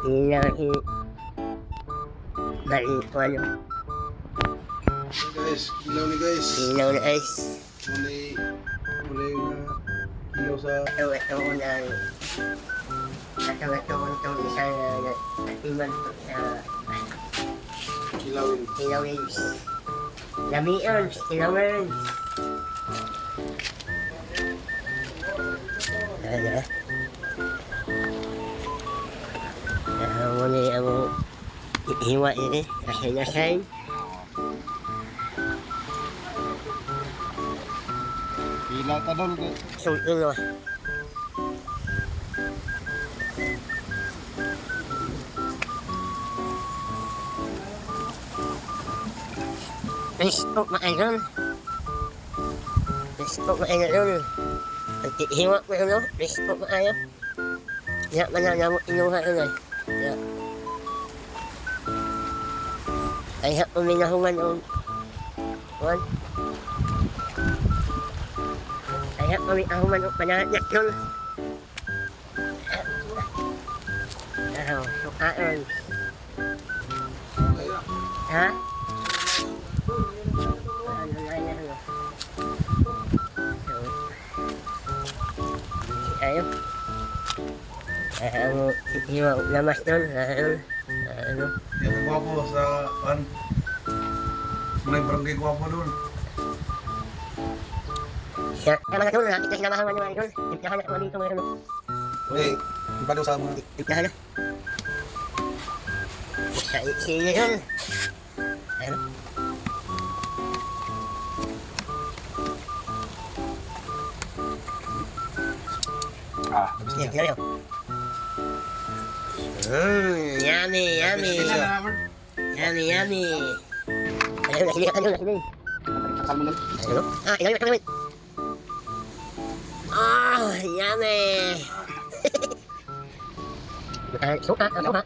Ilahi. Bali ko ano. Guys, ilaw ni guys. Ilaw na guys. Mulai ilaw sa Ito na. Ito itong isa na iman to sa ilawin. ilawin. Lamian, ilawin. Ada. Muli ako hiwa ini kasi nasayin. Ilaw ta doon. Sultulo. Facebook maayol. Facebook maayol. Hiwa ko ano? Facebook maayol. Ya, manana mo inuha ano eh. Ya. Ay ha, uminahuman o. Wan. Ay ha, uminahuman o panahit yun. Sukaan. Ha? Ayo. Hiwa lamas doon. Ano? Yung gwapo sa an. Mulai barangay gwapo doon. Siya, mga doon, nakita sinamahan mo naman doon. Tignahan na kami dito mga ano. Okay, iba daw sa mga Tignahan na. Sige doon. Ano? labis Sige, niya. tignan nyo. Yummy, yummy. Yummy, yummy. Ayun, nasili ka doon, nasili. Salmon lang. Ano? Ilalim na kami. Yummy. Suka, suka.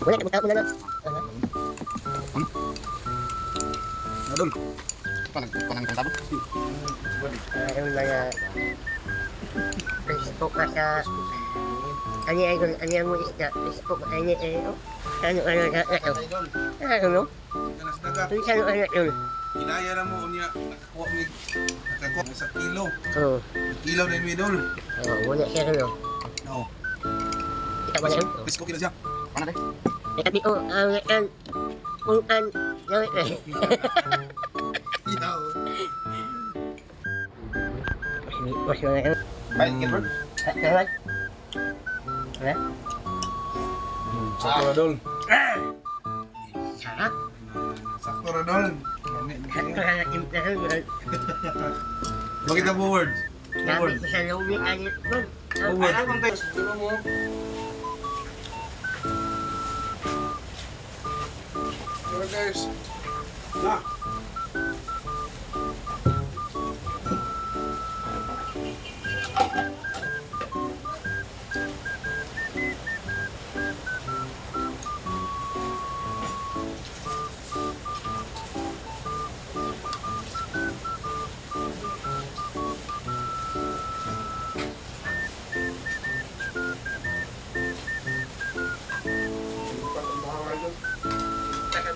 Wala, buta mo na lang. Doon. Panang tabo. Ayun mga Facebook ka sa ani mo isda Facebook ani ano no Kanas dagat. yun Inaya na mo niya nakakuha sa kilo. oh Kilo na yung middle. wala siya no No. kita ba yun Bisko kilo siya. Ano deh? tapi ang kung gawin Ilaw. mas mga yun Baik kit bro. naman ha Sakto Radol. sarap Sakto Radol. sakto na natimplahan Bakit ang forward? dami ko sa lumi anit ko Forward. Ano bang gulo mo? Guys. Na.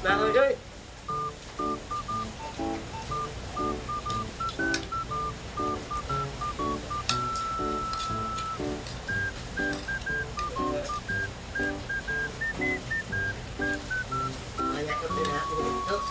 Bangun dulu. Banyak tu nak untuk